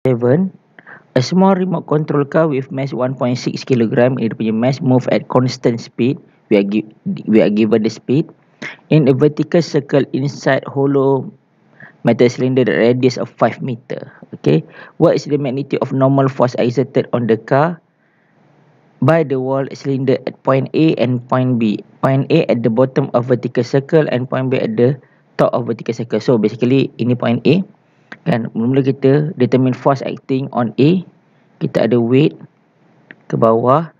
7. A small remote control car with mass 1.6 kg. It punya mass move at constant speed. We are given the speed in a vertical circle inside hollow metal cylinder, the radius of 5 meter. Okay, what is the magnitude of normal force exerted on the car by the wall cylinder at point A and point B? Point A at the bottom of vertical circle and point B at the top of vertical circle. So basically ini point A kan. Mula-mula kita determine force acting on A. Kita ada weight ke bawah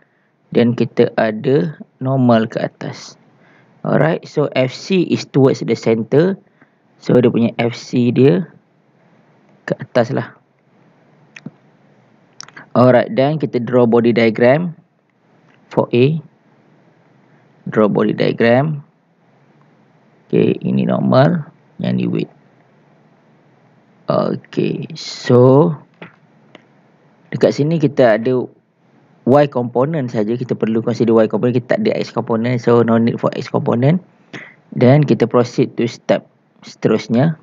dan kita ada normal ke atas. Alright, so FC is towards the center. So dia punya FC dia ke atas lah. Alright, dan kita draw body diagram for A. Draw body diagram. Okay, ini normal, yang ni weight. Okay, so dekat sini kita ada Y component saja. Kita perlu consider Y component. Kita tak ada X component, so no need for X component. Dan kita proceed to step seterusnya.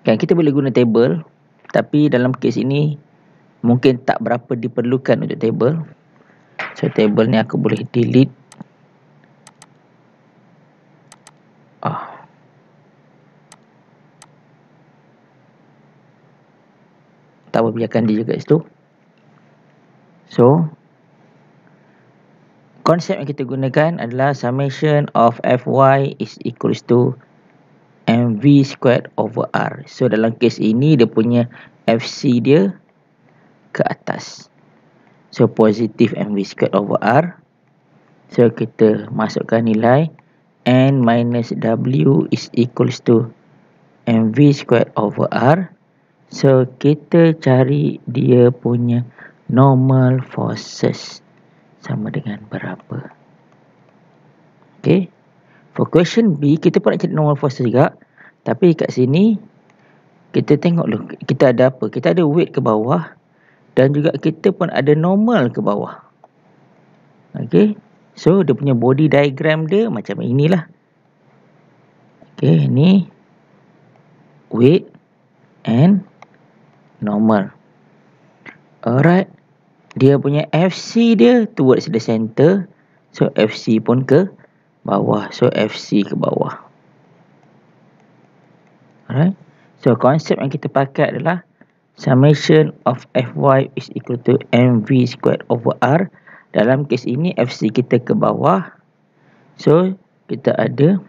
Kan kita boleh guna table, tapi dalam kes ini mungkin tak berapa diperlukan untuk table. So table ni aku boleh delete. Tak apa, biarkan dia juga situ. So konsep yang kita gunakan adalah summation of Fy is equals to mv squared over r. So dalam kes ini dia punya Fc dia ke atas. So positif mv squared over r. So kita masukkan nilai n minus w is equals to mv squared over r. So kita cari dia punya normal forces sama dengan berapa. Okay. For question B, kita pun nak cari normal forces juga. Tapi kat sini, kita tengok dulu. Kita ada apa? Kita ada weight ke bawah. Dan juga kita pun ada normal ke bawah. Okay. So, dia punya body diagram dia macam inilah. Okay, ni weight and normal. Alright. Dia punya FC dia towards the center. So, FC pun ke bawah. So, FC ke bawah. Alright. So, konsep yang kita pakai adalah summation of Fy is equal to mv squared over r. Dalam kes ini, FC kita ke bawah. So, kita ada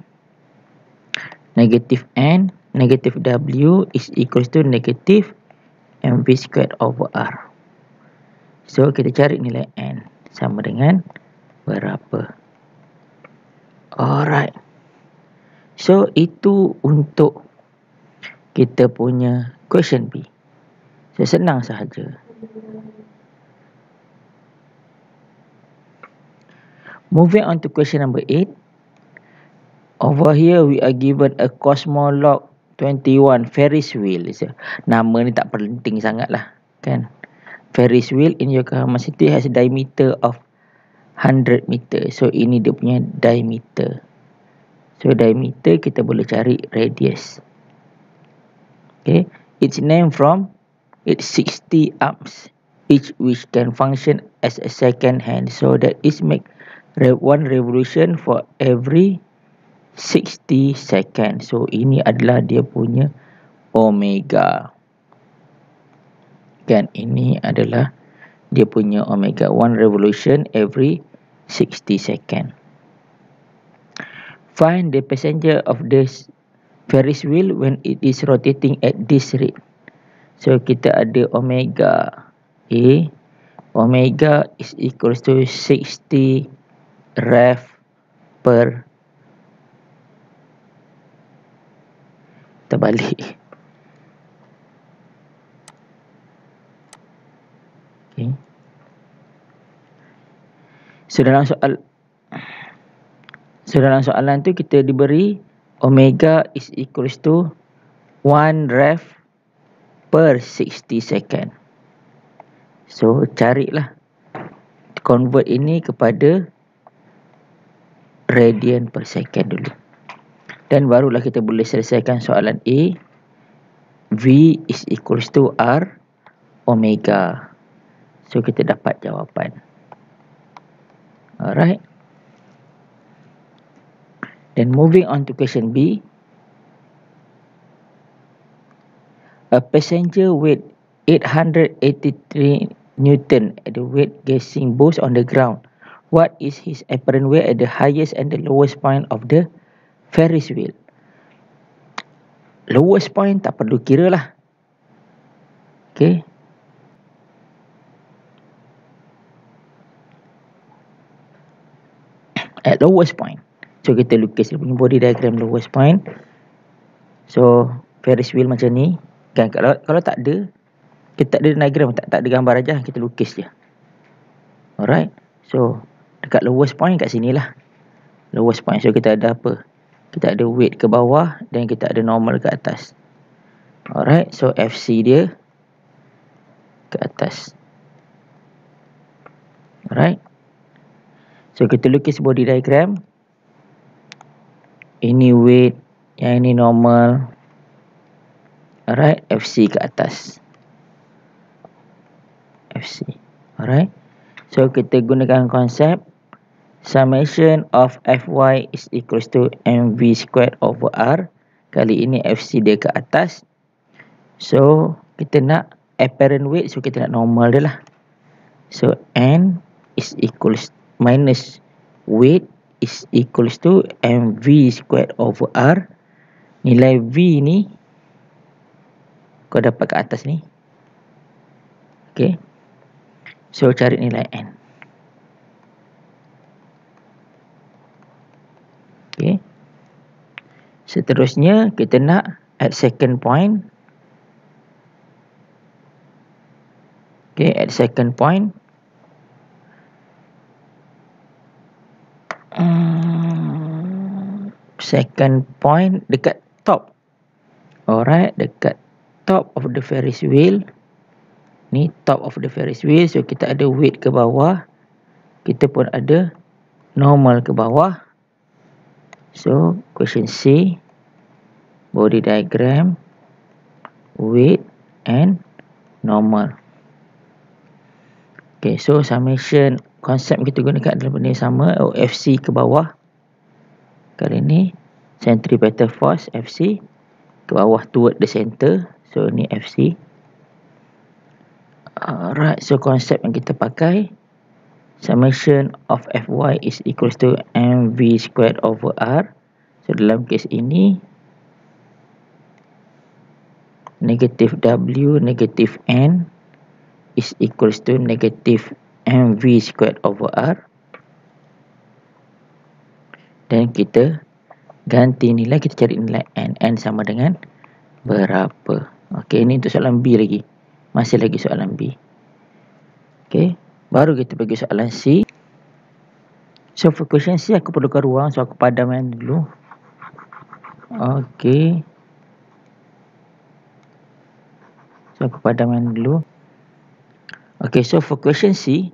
negative n, negative w is equal to negative mv squared over r. So, kita cari nilai n sama dengan berapa. Alright. So, itu untuk kita punya question B. So, senang sahaja. Moving on to question number 8. Over here, we are given a Cosmolog 21 Ferris wheel. So, nama ni tak penting sangat lah, kan? Ferris wheel in Yokohama City has a diameter of 100 meter. So, ini dia punya diameter. So, diameter kita boleh cari radius. Okay. It's named from its 60 arms, each which can function as a second hand. So, that is make one revolution for every 60 second. So, ini adalah dia punya omega. Kan, ini adalah dia punya omega. One revolution every 60 second. Find the passenger of this Ferris wheel when it is rotating at this rate. So, kita ada omega A. Omega is equals to 60 rev per. Terbalik. Okay. So, dalam soalan tu kita diberi omega is equals to 1 rev per 60 second. So, carilah. Convert ini kepada radian per second dulu. Dan barulah kita boleh selesaikan soalan A. V is equals to R. omega. So kita dapat jawapan. Alright. Then moving on to question B. A passenger with 883 Newton at the weight guessing both on the ground. What is his apparent weight at the highest and the lowest point of the Ferris wheel? Lowest point tak perlu kira lah. Okay. At lowest point. So kita lukis dia punya body diagram lowest point. So Ferris wheel macam ni. Kan kalau tak ada, kita tak ada diagram, tak ada gambar aja, kita lukis je. Alright. So dekat lowest point kat sini lah. Lowest point. So kita ada apa? Kita ada weight ke bawah dan kita ada normal ke atas. Alright. So FC dia ke atas. Alright. So kita lukis body diagram. Ini weight, yang ini normal. Alright, FC ke atas. FC. Alright. So kita gunakan konsep summation of Fy is equals to mv squared over r. Kali ini FC dia ke atas. So kita nak apparent weight, so kita nak normal dia lah. So N is equals minus weight is equals to mv squared over r. Nilai V ni kau dapat ke atas ni. Okay. So cari nilai N. Okay. Seterusnya kita nak at second point. Okay, at second point. Second point dekat top. Alright, dekat top of the Ferris wheel. Ni top of the Ferris wheel. So kita ada weight ke bawah. Kita pun ada normal ke bawah. So question C, body diagram, weight and normal. Okay, so summation konsep kita gunakan adalah benda yang sama. FC ke bawah. Kali ni centripetal force FC ke bawah toward the center. So ni FC. Alright, so konsep yang kita pakai, summation of Fy is equals to mv squared over r. So dalam kes ini negative W negative N is equals to negative mv squared over r. Dan kita ganti nilai, kita cari nilai N. N sama dengan berapa? Okey, ini untuk soalan B lagi. Masih lagi soalan B. Okey, baru kita pergi soalan C. So for question C aku perlukan ruang, so aku padamkan dulu. Okey. So aku padamkan dulu. Okay, so for question C,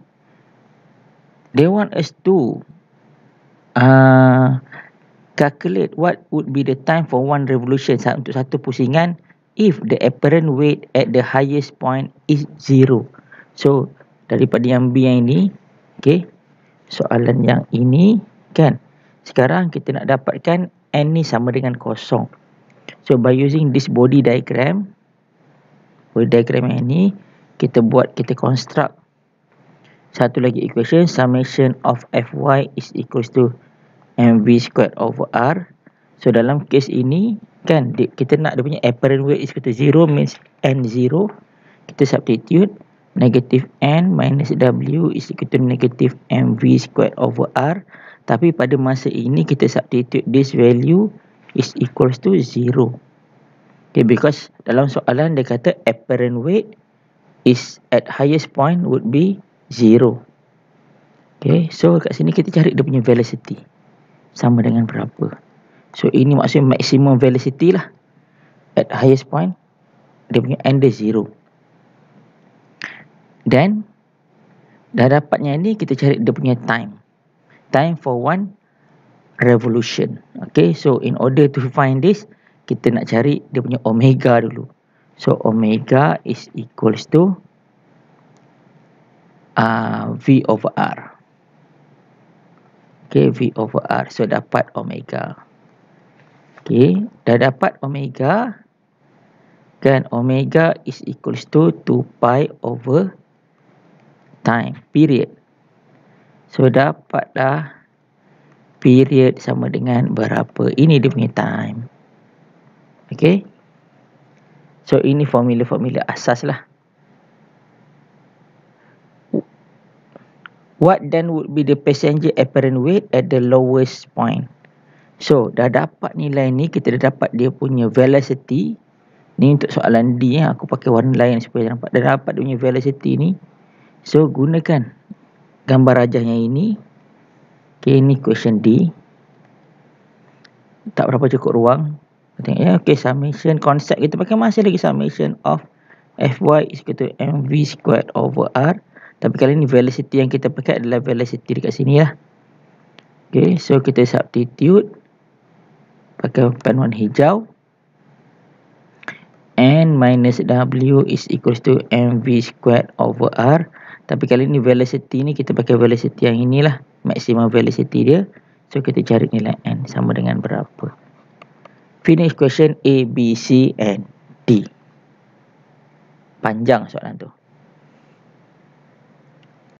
they want us to calculate what would be the time for one revolution untuk satu pusingan if the apparent weight at the highest point is 0. So daripada yang B yang ini, okay, soalan yang ini kan, sekarang kita nak dapatkan N ni sama dengan kosong. So by using this body diagram yang ini, kita construct satu lagi equation, summation of Fy is equals to mv squared over r. So dalam kes ini kan, kita nak dia punya apparent weight is equal to 0, means N0. Kita substitute negative N minus W is equal to negative mv squared over r. Tapi pada masa ini kita substitute this value is equals to 0. Okay, because dalam soalan dia kata apparent weight is at highest point would be 0. Okay, so kat sini kita cari dia punya velocity. Sama dengan berapa? So ini maksudnya maximum velocity lah. At highest point, dia punya N dia 0. Dan dah dapatnya ni, kita cari dia punya time. Time for one revolution. Okay, so in order to find this, kita nak cari dia punya omega dulu. So omega is equals to V over R. Okay, V over R. So, dapat omega. Okay, dah dapat omega. Kan, omega is equals to 2 pi over time, period. So, dapatlah period sama dengan berapa. Ini dia punya time. Okay. So, ini formula-formula asas lah. What then would be the passenger apparent weight at the lowest point? So, dah dapat nilai ni, kita dah dapat dia punya velocity. Ni untuk soalan D, aku pakai warna lain supaya nampak. Dah dapat dia punya velocity ni. So, gunakan gambar rajahnya ini. Okay, ni question D. Tak berapa cukup ruang. Tengok ya, okay, summation. Konsep kita pakai masih lagi summation of Fy is equal to mv squared over R. Tapi kali ni velocity yang kita pakai adalah velocity dekat sini lah. Okay, so kita substitute. Pakai pen warna hijau. N minus W is equals to mv squared over R. Tapi kali ni velocity ni kita pakai velocity yang inilah. Maximum velocity dia. So kita cari nilai N sama dengan berapa. Finish question A, B, C and D. Panjang soalan tu.